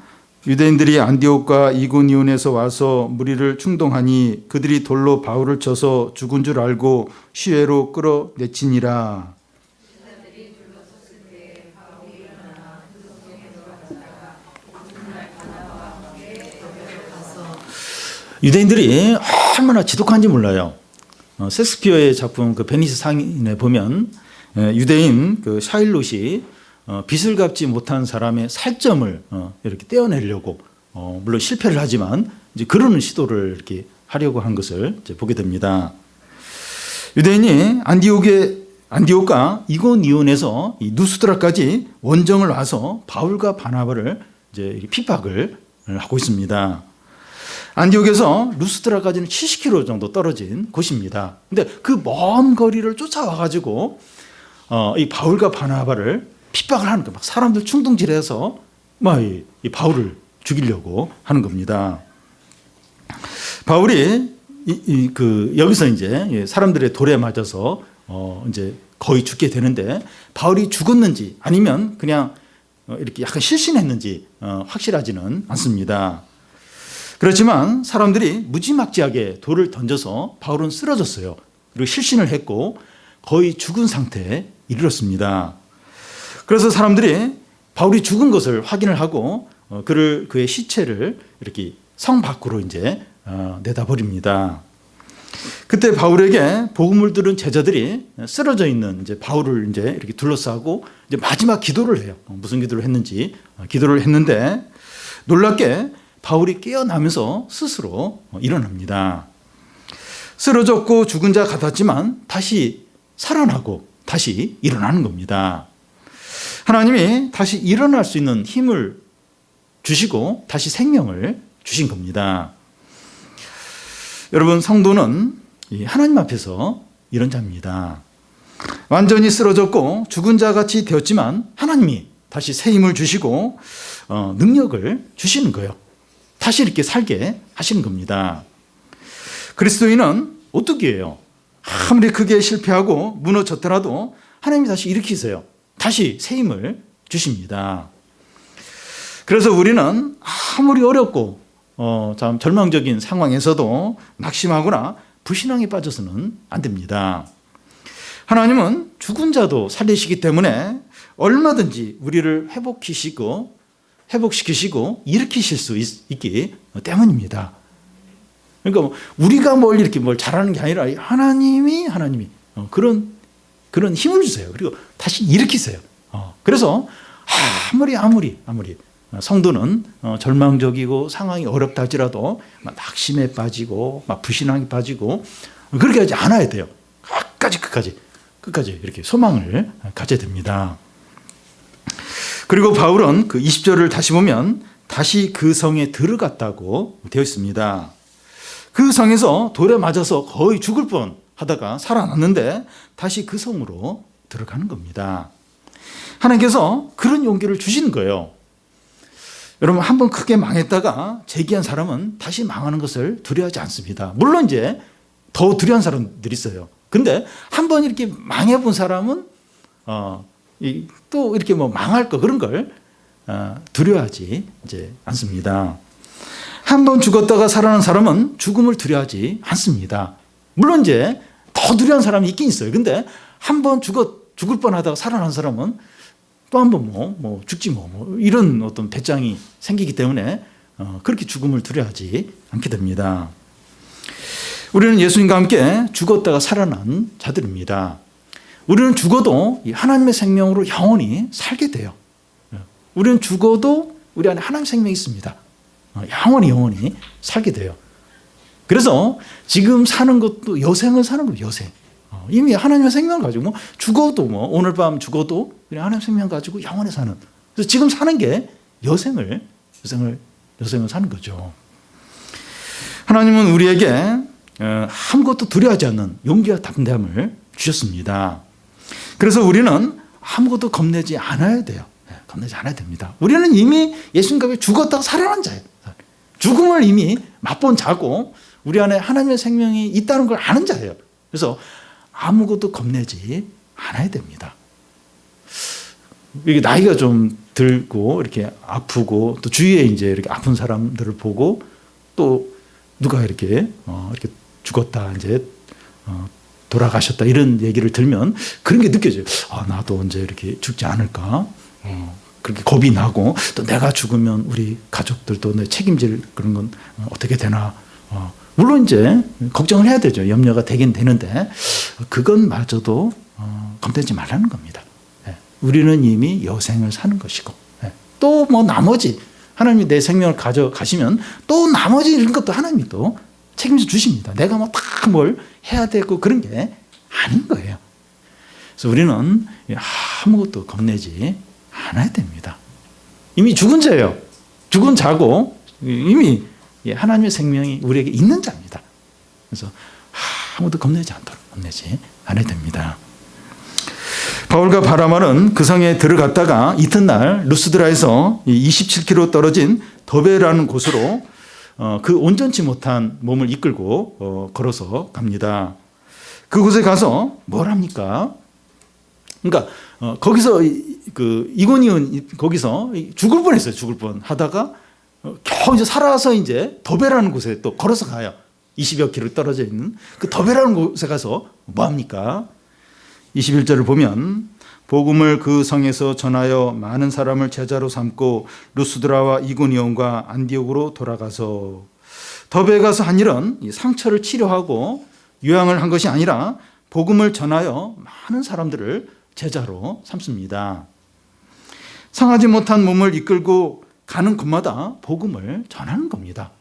유대인들이 안디옥과 이고니온에서 와서 무리를 충동하니 그들이 돌로 바울을 쳐서 죽은 줄 알고 시외로 끌어내치니라. 유대인들이 얼마나 지독한지 몰라요. 셰익스피어의 작품 그 베니스 상인에 보면 유대인 그 샤일롯이 빚을 갚지 못한 사람의 살점을 이렇게 떼어내려고 물론 실패를 하지만 이제 그러는 시도를 이렇게 하려고 한 것을 이제 보게 됩니다. 유대인이 안디옥과 이고니온에서 이 누스드라까지 원정을 와서 바울과 바나바를 이제 핍박을 하고 있습니다. 안디옥에서 루스드라까지는 70km 정도 떨어진 곳입니다. 근데 그 먼 거리를 쫓아와가지고 이 바울과 바나바를 핍박을 하는 거예요. 막 사람들 충동질해서 막 이 바울을 죽이려고 하는 겁니다. 바울이 여기서 이제 사람들의 돌에 맞아서 이제 거의 죽게 되는데, 바울이 죽었는지 아니면 그냥 이렇게 약간 실신했는지 확실하지는 않습니다. 그렇지만 사람들이 무지막지하게 돌을 던져서 바울은 쓰러졌어요. 그리고 실신을 했고 거의 죽은 상태에 이르렀습니다. 그래서 사람들이 바울이 죽은 것을 확인을 하고 그의 시체를 이렇게 성 밖으로 이제 내다버립니다. 그때 바울에게 복음을 들은 제자들이 쓰러져 있는 이제 바울을 이제 이렇게 둘러싸고 이제 마지막 기도를 해요. 무슨 기도를 했는지 기도를 했는데, 놀랍게 바울이 깨어나면서 스스로 일어납니다. 쓰러졌고 죽은 자 같았지만 다시 살아나고 다시 일어나는 겁니다. 하나님이 다시 일어날 수 있는 힘을 주시고 다시 생명을 주신 겁니다. 여러분, 성도는 하나님 앞에서 이런 자입니다. 완전히 쓰러졌고 죽은 자 같이 되었지만 하나님이 다시 새 힘을 주시고 능력을 주시는 거예요. 다시 이렇게 살게 하시는 겁니다. 그리스도인은 어떻게 해요? 아무리 크게 실패하고 무너졌더라도 하나님이 다시 일으키세요. 다시 새 힘을 주십니다. 그래서 우리는 아무리 어렵고 참 절망적인 상황에서도 낙심하거나 불신앙에 빠져서는 안 됩니다. 하나님은 죽은 자도 살리시기 때문에 얼마든지 우리를 회복시키시고 일으키실 수 있기 때문입니다. 그러니까 우리가 이렇게 잘하는 게 아니라 하나님이 그런 힘을 주세요. 그리고 다시 일으키세요. 그래서 아무리 성도는 절망적이고 상황이 어렵다 할지라도 낙심에 빠지고 불신앙에 빠지고 그렇게 하지 않아야 돼요. 끝까지 이렇게 소망을 가져야 됩니다. 그리고 바울은 그 20절을 다시 보면 다시 그 성에 들어갔다고 되어 있습니다. 그 성에서 돌에 맞아서 거의 죽을 뻔 하다가 살아났는데 다시 그 성으로 들어가는 겁니다. 하나님께서 그런 용기를 주시는 거예요. 여러분, 한번 크게 망했다가 재기한 사람은 다시 망하는 것을 두려워하지 않습니다. 물론 이제 더 두려운 사람들이 있어요. 근데 한번 이렇게 망해본 사람은 또 이렇게 망할 거 그런 걸 두려워하지 이제 않습니다. 한번 죽었다가 살아난 사람은 죽음을 두려워하지 않습니다. 물론 이제 더 두려운 사람이 있긴 있어요. 근데 한번 죽을 뻔하다가 살아난 사람은 또 한 번 죽지 이런 어떤 배짱이 생기기 때문에 그렇게 죽음을 두려워하지 않게 됩니다. 우리는 예수님과 함께 죽었다가 살아난 자들입니다. 우리는 죽어도 하나님의 생명으로 영원히 살게 돼요. 우리는 죽어도 우리 안에 하나님의 생명이 있습니다. 영원히 살게 돼요. 그래서 지금 사는 것도 여생을 사는 거예요. 여생. 이미 하나님의 생명 가지고 죽어도 오늘 밤 죽어도 그냥 하나님의 생명 가지고 영원히 사는. 그래서 지금 사는 게 여생을 사는 거죠. 하나님은 우리에게 아무것도 두려워하지 않는 용기와 담대함을 주셨습니다. 그래서 우리는 아무것도 겁내지 않아야 돼요. 겁내지 않아야 됩니다. 우리는 이미 예수님과 함께 죽었다가 살아난 자예요. 죽음을 이미 맛본 자고 우리 안에 하나님의 생명이 있다는 걸 아는 자예요. 그래서 아무것도 겁내지 않아야 됩니다. 이게 나이가 좀 들고 이렇게 아프고 또 주위에 이제 이렇게 아픈 사람들을 보고 또 누가 이렇게 죽었다 이제 돌아가셨다 이런 얘기를 들면 그런 게 느껴져요. 나도 언제 이렇게 죽지 않을까? 그렇게 겁이 나고 또 내가 죽으면 우리 가족들도 내 책임질 그런 건 어떻게 되나? 물론 이제 걱정을 해야 되죠. 염려가 되긴 되는데 그건 마저도 겁내지 말라는 겁니다. 우리는 이미 여생을 사는 것이고 또 나머지 하나님이 내 생명을 가져가시면 또 나머지 이런 것도 하나님이 또 책임져 주십니다. 내가 다 뭘 해야 되고 그런 게 아닌 거예요. 그래서 우리는 아무것도 겁내지 않아야 됩니다. 이미 죽은 자예요. 죽은 자고 이미 예, 하나님의 생명이 우리에게 있는 자입니다. 그래서 아무도 겁내지 않도록 겁내지 않아야 됩니다. 바울과 바나바는 그 성에 들어갔다가 이튿날 루스드라에서 27km 떨어진 더베라는 곳으로 그 온전치 못한 몸을 이끌고 걸어서 갑니다. 그곳에 가서 뭘 합니까? 그러니까 거기서 그 이고니온 거기서 죽을 뻔했어요. 죽을 뻔 하다가 겨우 이제 살아서 이제 더베라는 곳에 또 걸어서 가요. 20여 킬로 떨어져 있는 그 더베라는 곳에 가서 뭐 합니까? 21절을 보면 복음을 그 성에서 전하여 많은 사람을 제자로 삼고 루스드라와 이고니온과 안디옥으로 돌아가서 더베에 가서 한 일은 상처를 치료하고 요양을 한 것이 아니라 복음을 전하여 많은 사람들을 제자로 삼습니다. 상하지 못한 몸을 이끌고 가는 곳마다 복음을 전하는 겁니다.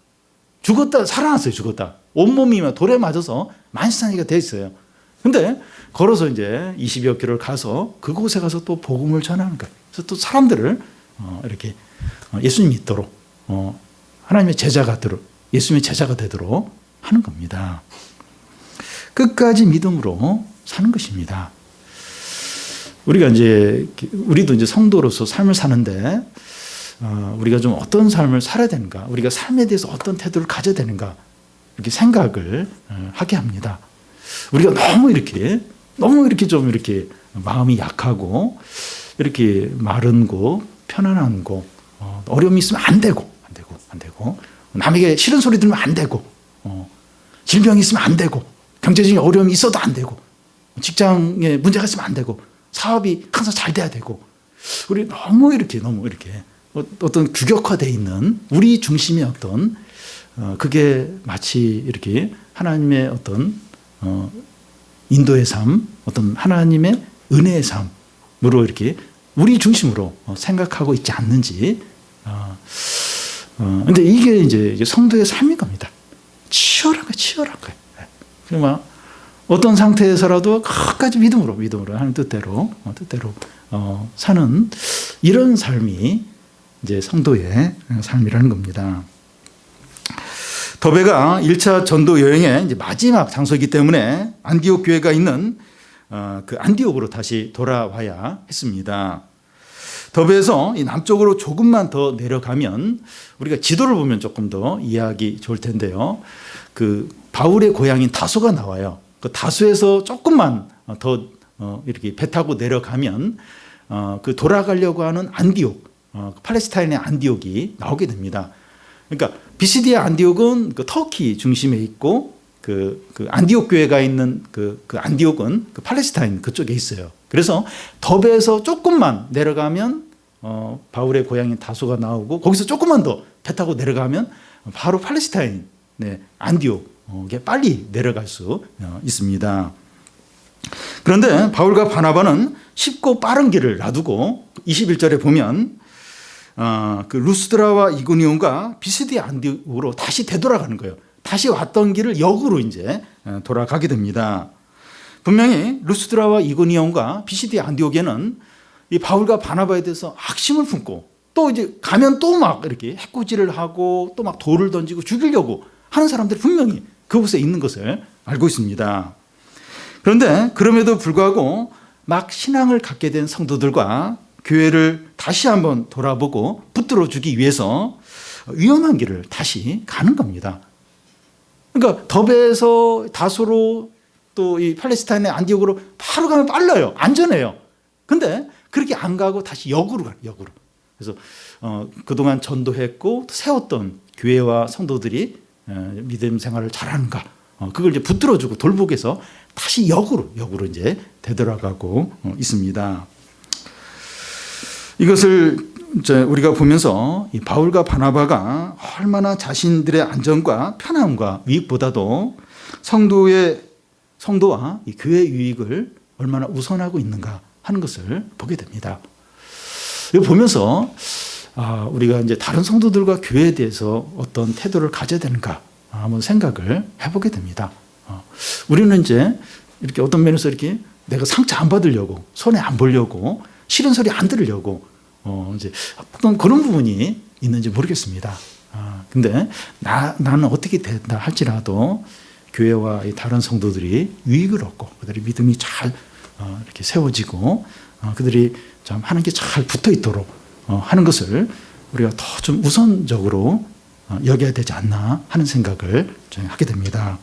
죽었다 살아났어요. 죽었다. 온몸이 돌에 맞아서 만신창이가 돼 있어요. 근데 걸어서 이제 20여 킬로를 가서 그곳에 가서 또 복음을 전하는 거예요. 그래서 또 사람들을 이렇게 예수님 믿도록 하나님의 제자가 되도록 예수님의 제자가 되도록 하는 겁니다. 끝까지 믿음으로 사는 것입니다. 우리도 이제 성도로서 삶을 사는데 우리가 좀 어떤 삶을 살아야 되는가, 우리가 삶에 대해서 어떤 태도를 가져야 되는가 이렇게 생각을 하게 합니다. 우리가 너무 이렇게 좀 이렇게 마음이 약하고 이렇게 마른 거, 편안한 거, 어려움이 있으면 안 되고 남에게 싫은 소리 들으면 안 되고 질병이 있으면 안 되고 경제적인 어려움이 있어도 안 되고 직장에 문제가 있으면 안 되고 사업이 항상 잘 돼야 되고 우리 너무 이렇게 어떤 규격화되어 있는 우리 중심의 어떤 그게 마치 이렇게 하나님의 어떤 인도의 삶, 어떤 하나님의 은혜의 삶으로 이렇게 우리 중심으로 생각하고 있지 않는지. 근데 이게 이제 성도의 삶인 겁니다. 치열한 거예요. 그러면 어떤 상태에서라도 끝까지 믿음으로 하는 뜻대로 사는 이런 삶이 이제 성도의 삶이라는 겁니다. 더베가 1차 전도 여행의 이제 마지막 장소이기 때문에 안디옥 교회가 있는 그 안디옥으로 다시 돌아와야 했습니다. 더베에서 이 남쪽으로 조금만 더 내려가면 우리가 지도를 보면 조금 더 이해하기 좋을 텐데요. 그 바울의 고향인 다소가 나와요. 그 다소에서 조금만 더 이렇게 배 타고 내려가면 그 돌아가려고 하는 안디옥, 팔레스타인의 안디옥이 나오게 됩니다. 그러니까 비시디아 안디옥은 그 터키 중심에 있고 그 안디옥 교회가 있는 그 안디옥은 그 팔레스타인 그쪽에 있어요. 그래서 더베에서 조금만 내려가면 바울의 고향인 다소가 나오고 거기서 조금만 더 배 타고 내려가면 바로 팔레스타인 안디옥에 빨리 내려갈 수 있습니다. 그런데 바울과 바나바는 쉽고 빠른 길을 놔두고 21절에 보면 그 루스드라와 이고니온과 비시디아 안디옥으로 다시 되돌아가는 거예요. 다시 왔던 길을 역으로 이제 돌아가게 됩니다. 분명히 루스드라와 이고니온과 비시디아 안디옥에는 이 바울과 바나바에 대해서 악심을 품고 또 이제 가면 또 막 이렇게 해코지를 하고 또 막 돌을 던지고 죽이려고 하는 사람들이 분명히 그곳에 있는 것을 알고 있습니다. 그런데 그럼에도 불구하고 막 신앙을 갖게 된 성도들과 교회를 다시 한번 돌아보고 붙들어 주기 위해서 위험한 길을 다시 가는 겁니다. 그러니까 더베에서 다소로 또 이 팔레스타인의 안디옥으로 바로 가면 빨라요. 안전해요. 근데 그렇게 안 가고 다시 역으로 가요. 역으로. 그래서 그동안 전도했고 세웠던 교회와 성도들이 믿음 생활을 잘하는가 그걸 이제 붙들어 주고 돌보기 위해서 다시 역으로 이제 되돌아가고 있습니다. 이것을 이제 우리가 보면서 이 바울과 바나바가 얼마나 자신들의 안전과 편함과 유익보다도 성도와 이 교회의 유익을 얼마나 우선하고 있는가 하는 것을 보게 됩니다. 이거 보면서 우리가 이제 다른 성도들과 교회에 대해서 어떤 태도를 가져야 되는가 한번 생각을 해보게 됩니다. 우리는 이제 이렇게 어떤 면에서 이렇게 내가 상처 안 받으려고 손해 안 보려고 싫은 소리 안 들으려고 이제 어떤 그런 부분이 있는지 모르겠습니다. 근데 나는 어떻게 된다 할지라도 교회와 다른 성도들이 유익을 얻고 그들의 믿음이 잘 이렇게 세워지고 그들이 참 하는 게 잘 붙어 있도록 하는 것을 우리가 더 좀 우선적으로 여겨야 되지 않나 하는 생각을 좀 하게 됩니다.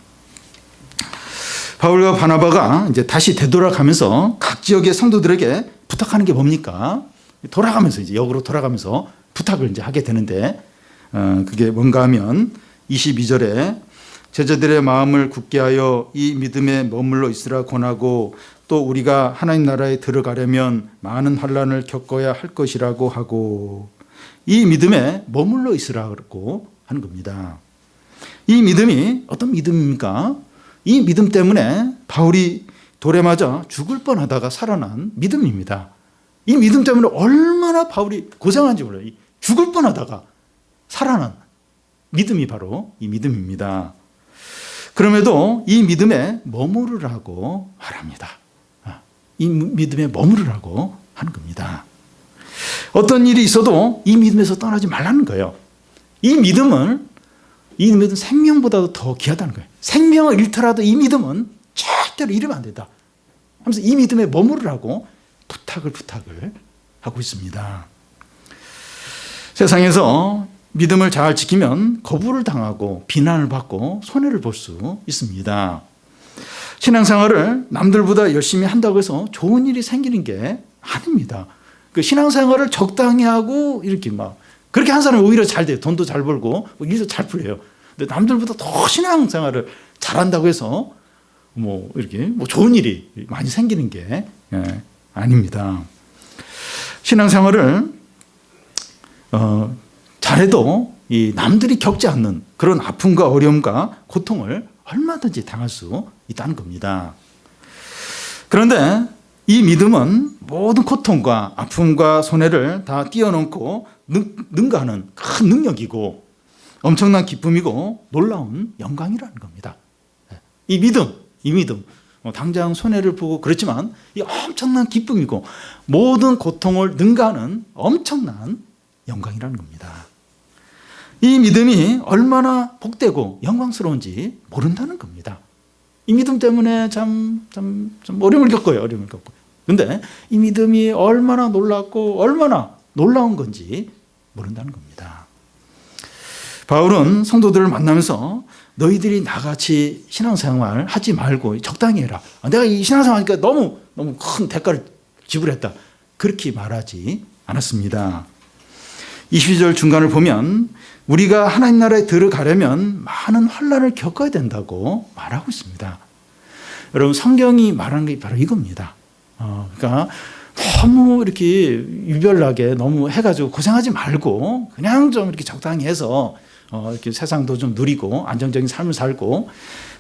바울과 바나바가 이제 다시 되돌아가면서 각 지역의 성도들에게 부탁하는 게 뭡니까? 돌아가면서 이제 역으로 돌아가면서 부탁을 이제 하게 되는데 그게 뭔가 하면 22절에 제자들의 마음을 굳게 하여 이 믿음에 머물러 있으라 권하고 또 우리가 하나님 나라에 들어가려면 많은 환난을 겪어야 할 것이라고 하고 이 믿음에 머물러 있으라고 하는 겁니다. 이 믿음이 어떤 믿음입니까? 이 믿음 때문에 바울이 돌에 맞아 죽을 뻔하다가 살아난 믿음입니다. 이 믿음 때문에 얼마나 바울이 고생한지 몰라요. 죽을 뻔하다가 살아난 믿음이 바로 이 믿음입니다. 그럼에도 이 믿음에 머무르라고 말합니다. 이 믿음에 머무르라고 하는 겁니다. 어떤 일이 있어도 이 믿음에서 떠나지 말라는 거예요. 이 믿음은 생명보다도 더 귀하다는 거예요. 생명을 잃더라도 이 믿음은 절대로 잃으면 안 된다 하면서 이 믿음에 머무르라고 부탁을 하고 있습니다. 세상에서 믿음을 잘 지키면 거부를 당하고 비난을 받고 손해를 볼 수 있습니다. 신앙생활을 남들보다 열심히 한다고 해서 좋은 일이 생기는 게 아닙니다. 그 신앙생활을 적당히 하고 이렇게 막 그렇게 한 사람이 오히려 잘 돼요. 돈도 잘 벌고 일도 잘 풀려요. 근데 남들보다 더 신앙생활을 잘한다고 해서 이렇게 좋은 일이 많이 생기는 게 아닙니다. 신앙생활을 잘해도 이 남들이 겪지 않는 그런 아픔과 어려움과 고통을 얼마든지 당할 수 있다는 겁니다. 그런데 이 믿음은 모든 고통과 아픔과 손해를 다 뛰어넘고 능가하는 큰 능력이고 엄청난 기쁨이고 놀라운 영광이라는 겁니다. 이 믿음 당장 손해를 보고 그렇지만 이 엄청난 기쁨이고 모든 고통을 능가하는 엄청난 영광이라는 겁니다. 이 믿음이 얼마나 복되고 영광스러운지 모른다는 겁니다. 이 믿음 때문에 참 어려움을 겪어요. 그런데 이 믿음이 얼마나 놀랍고 얼마나 놀라운 건지 모른다는 겁니다. 바울은 성도들을 만나면서 너희들이 나같이 신앙생활 하지 말고 적당히 해라. 내가 이 신앙생활 하니까 너무 큰 대가를 지불했다. 그렇게 말하지 않았습니다. 22절 중간을 보면 우리가 하나님 나라에 들어가려면 많은 환난을 겪어야 된다고 말하고 있습니다. 여러분 성경이 말하는 게 바로 이겁니다. 그러니까 너무 이렇게 유별나게 너무 해가지고 고생하지 말고 그냥 좀 이렇게 적당히 해서 이렇게 세상도 좀 누리고 안정적인 삶을 살고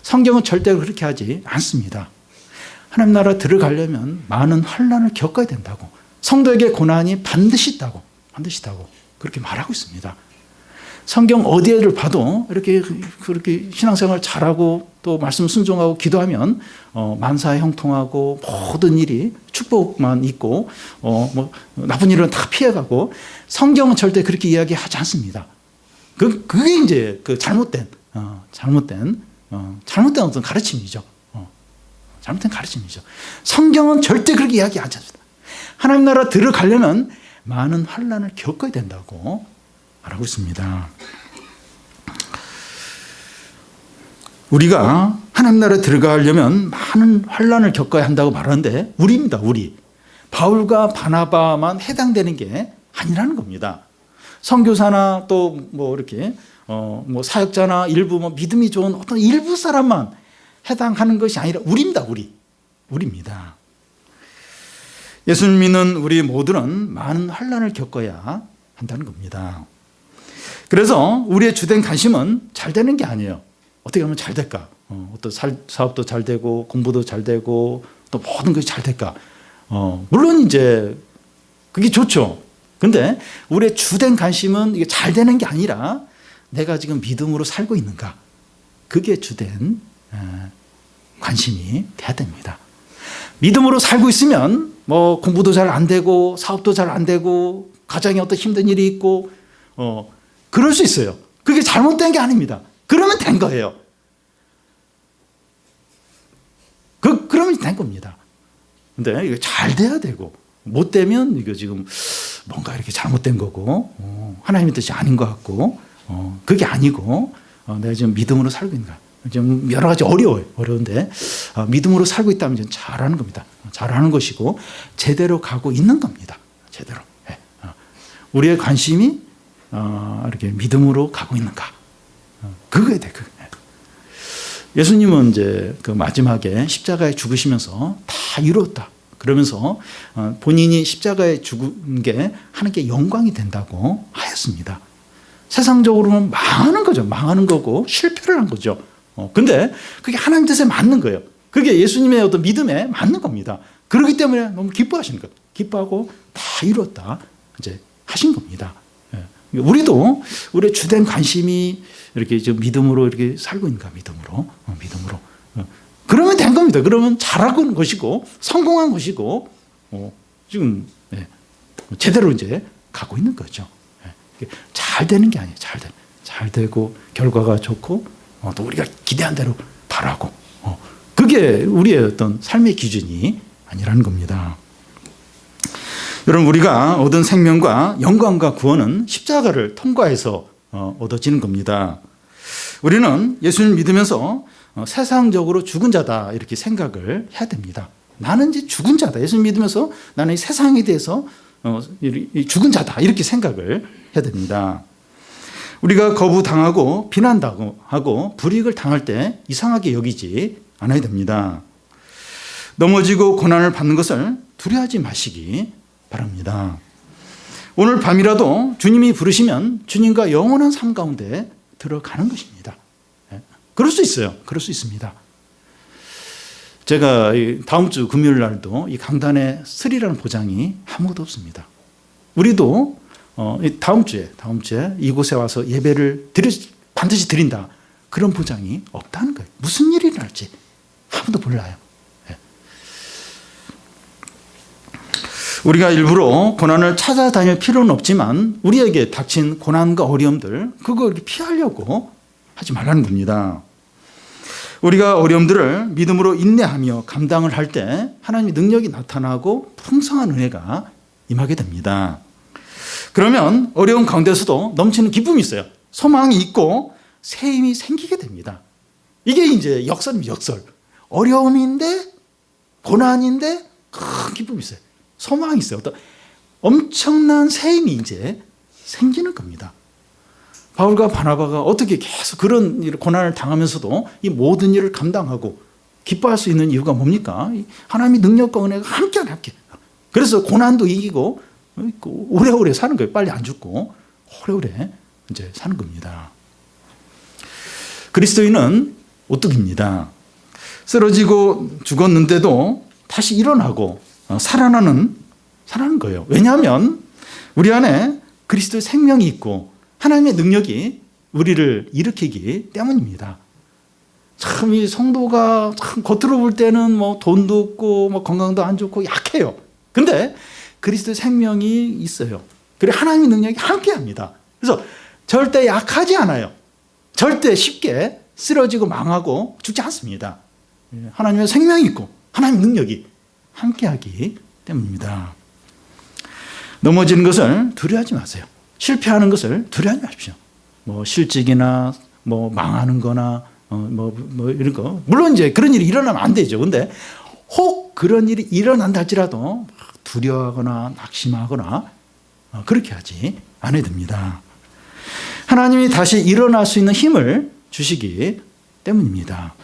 성경은 절대로 그렇게 하지 않습니다. 하나님 나라 들어가려면 많은 환난을 겪어야 된다고 성도에게 고난이 반드시 있다고 그렇게 말하고 있습니다. 성경 어디에를 봐도 이렇게 그렇게 신앙생활 잘하고 또 말씀 순종하고 기도하면 만사에 형통하고 모든 일이 축복만 있고 나쁜 일은 다 피해가고 성경은 절대 그렇게 이야기하지 않습니다. 그게 이제 그 잘못된 어떤 가르침이죠. 잘못된 가르침이죠. 성경은 절대 그렇게 이야기하지 않습니다. 하나님 나라 들어가려면 많은 환난을 겪어야 된다고 말하고 있습니다. 우리가 하나님 나라에 들어가려면 많은 환난을 겪어야 한다고 말하는데 우리입니다. 우리. 바울과 바나바만 해당되는 게 아니라는 겁니다. 선교사나 또 이렇게 사역자나 일부 믿음이 좋은 어떤 일부 사람만 해당하는 것이 아니라 우리입니다. 우리입니다. 예수를 믿는 우리 모두는 많은 환난을 겪어야 한다는 겁니다. 그래서 우리의 주된 관심은 잘 되는 게 아니에요. 어떻게 하면 잘 될까? 어떤 사업도 잘 되고 공부도 잘 되고 또 모든 것이 잘 될까? 물론 이제 그게 좋죠. 근데 우리의 주된 관심은 이게 잘 되는 게 아니라 내가 지금 믿음으로 살고 있는가? 그게 주된 관심이 돼야 됩니다. 믿음으로 살고 있으면 공부도 잘 안 되고 사업도 잘 안 되고 가정에 어떤 힘든 일이 있고 그럴 수 있어요. 그게 잘못된 게 아닙니다. 그러면 된 거예요. 그러면 된 겁니다. 근데 이거 잘 돼야 되고, 못 되면 이거 지금 뭔가 이렇게 잘못된 거고, 하나님의 뜻이 아닌 것 같고, 그게 아니고, 내가 지금 믿음으로 살고 있는 거야. 좀 여러 가지 어려운데, 믿음으로 살고 있다면 좀 잘하는 겁니다. 잘하는 것이고, 제대로 가고 있는 겁니다. 제대로. 우리의 관심이, 이렇게 믿음으로 가고 있는가. 그거에 대해, 예수님은 이제 그 마지막에 십자가에 죽으시면서 다 이루었다. 그러면서 본인이 십자가에 죽은 게 하나님께 영광이 된다고 하였습니다. 세상적으로는 망하는 거죠. 망하는 거고 실패를 한 거죠. 근데 그게 하나님 뜻에 맞는 거예요. 그게 예수님의 어떤 믿음에 맞는 겁니다. 그렇기 때문에 너무 기뻐하시는 거예요. 기뻐하고 다 이루었다. 이제 하신 겁니다. 우리도 우리의 주된 관심이 이렇게 좀 믿음으로 이렇게 살고 있는가, 믿음으로. 그러면 된 겁니다. 그러면 잘하고 있는 것이고, 성공한 것이고, 지금, 제대로 이제 가고 있는 거죠. 잘 되는 게 아니에요. 잘 되고, 결과가 좋고, 또 우리가 기대한 대로 바라고. 그게 우리의 어떤 삶의 기준이 아니라는 겁니다. 여러분, 우리가 얻은 생명과 영광과 구원은 십자가를 통과해서 얻어지는 겁니다. 우리는 예수님을 믿으면서 세상적으로 죽은 자다 이렇게 생각을 해야 됩니다. 나는 이제 죽은 자다. 예수님 믿으면서 나는 이 세상에 대해서 죽은 자다 이렇게 생각을 해야 됩니다. 우리가 거부당하고 비난당하고 하고 불이익을 당할 때 이상하게 여기지 않아야 됩니다. 넘어지고 고난을 받는 것을 두려워하지 마시기 바랍니다. 오늘 밤이라도 주님이 부르시면 주님과 영원한 삶 가운데 들어가는 것입니다. 그럴 수 있어요. 그럴 수 있습니다. 제가 다음 주 금요일 날도 이 강단에 쓰리라는 보장이 아무것도 없습니다. 우리도 다음 주에 이곳에 와서 예배를 반드시 드린다. 그런 보장이 없다는 거예요. 무슨 일이 일어날지 아무도 몰라요. 우리가 일부러 고난을 찾아다닐 필요는 없지만 우리에게 닥친 고난과 어려움들 그걸 피하려고 하지 말라는 겁니다. 우리가 어려움들을 믿음으로 인내하며 감당을 할 때 하나님의 능력이 나타나고 풍성한 은혜가 임하게 됩니다. 그러면 어려움 가운데서도 넘치는 기쁨이 있어요. 소망이 있고 새 힘이 생기게 됩니다. 이게 이제 역설입니다. 역설. 어려움인데 고난인데 큰 기쁨이 있어요. 소망이 있어요. 어떤 엄청난 새 힘이 이제 생기는 겁니다. 바울과 바나바가 어떻게 계속 그런 고난을 당하면서도 이 모든 일을 감당하고 기뻐할 수 있는 이유가 뭡니까? 하나님의 능력과 은혜가 함께. 그래서 고난도 이기고 오래오래 사는 거예요. 빨리 안 죽고 오래오래 이제 사는 겁니다. 그리스도인은 오뚝입니다. 쓰러지고 죽었는데도 다시 일어나고 살아나는 거예요. 왜냐하면 우리 안에 그리스도의 생명이 있고 하나님의 능력이 우리를 일으키기 때문입니다. 참 이 성도가 참 겉으로 볼 때는 뭐 돈도 없고 뭐 건강도 안 좋고 약해요. 근데 그리스도의 생명이 있어요. 그리고 하나님의 능력이 함께합니다. 그래서 절대 약하지 않아요. 절대 쉽게 쓰러지고 망하고 죽지 않습니다. 하나님의 생명이 있고 하나님의 능력이 함께하기 때문입니다. 넘어지는 것을 두려워하지 마세요. 실패하는 것을 두려워하지 마십시오. 뭐 실직이나 뭐 망하는 거나 뭐 이런 거. 물론 이제 그런 일이 일어나면 안 되죠. 근데 혹 그런 일이 일어난다 할지라도 두려워하거나 낙심하거나 그렇게 하지 않아야 됩니다. 하나님이 다시 일어날 수 있는 힘을 주시기 때문입니다.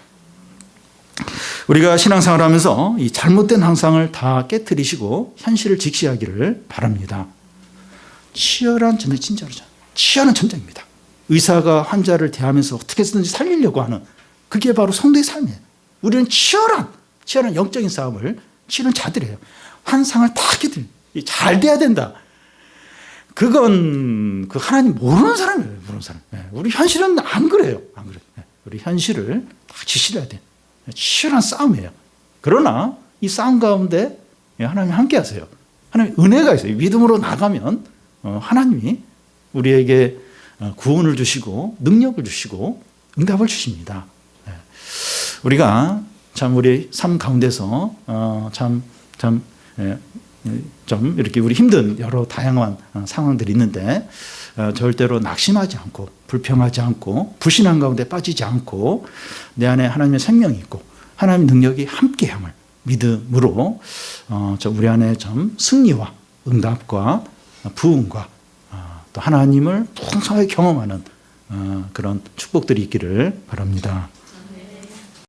우리가 신앙생활을 하면서 이 잘못된 항상을 다 깨트리시고 현실을 직시하기를 바랍니다. 치열한 전쟁, 진짜로 치열한 전쟁입니다. 의사가 환자를 대하면서 어떻게든지 살리려고 하는 그게 바로 성도의 삶이에요. 우리는 치열한 영적인 싸움을 치는 자들이에요. 환상을 다 깨트려 잘 돼야 된다. 그건 그 하나님 모르는 사람이에요. 모르는 사람. 우리 현실은 안 그래요. 안 그래요. 우리 현실을 다 지시해야 돼. 치열한 싸움이에요. 그러나 이 싸움 가운데 하나님이 함께 하세요. 하나님 은혜가 있어요. 믿음으로 나가면 하나님이 우리에게 구원을 주시고 능력을 주시고 응답을 주십니다. 우리가 참 우리 삶 가운데서 좀 이렇게 우리 힘든 여러 다양한 상황들이 있는데 절대로 낙심하지 않고 불평하지 않고 불신앙 가운데 빠지지 않고 내 안에 하나님의 생명이 있고 하나님의 능력이 함께함을 믿음으로 우리 안에 좀 승리와 응답과 부흥과 또 하나님을 풍성하게 경험하는 그런 축복들이 있기를 바랍니다.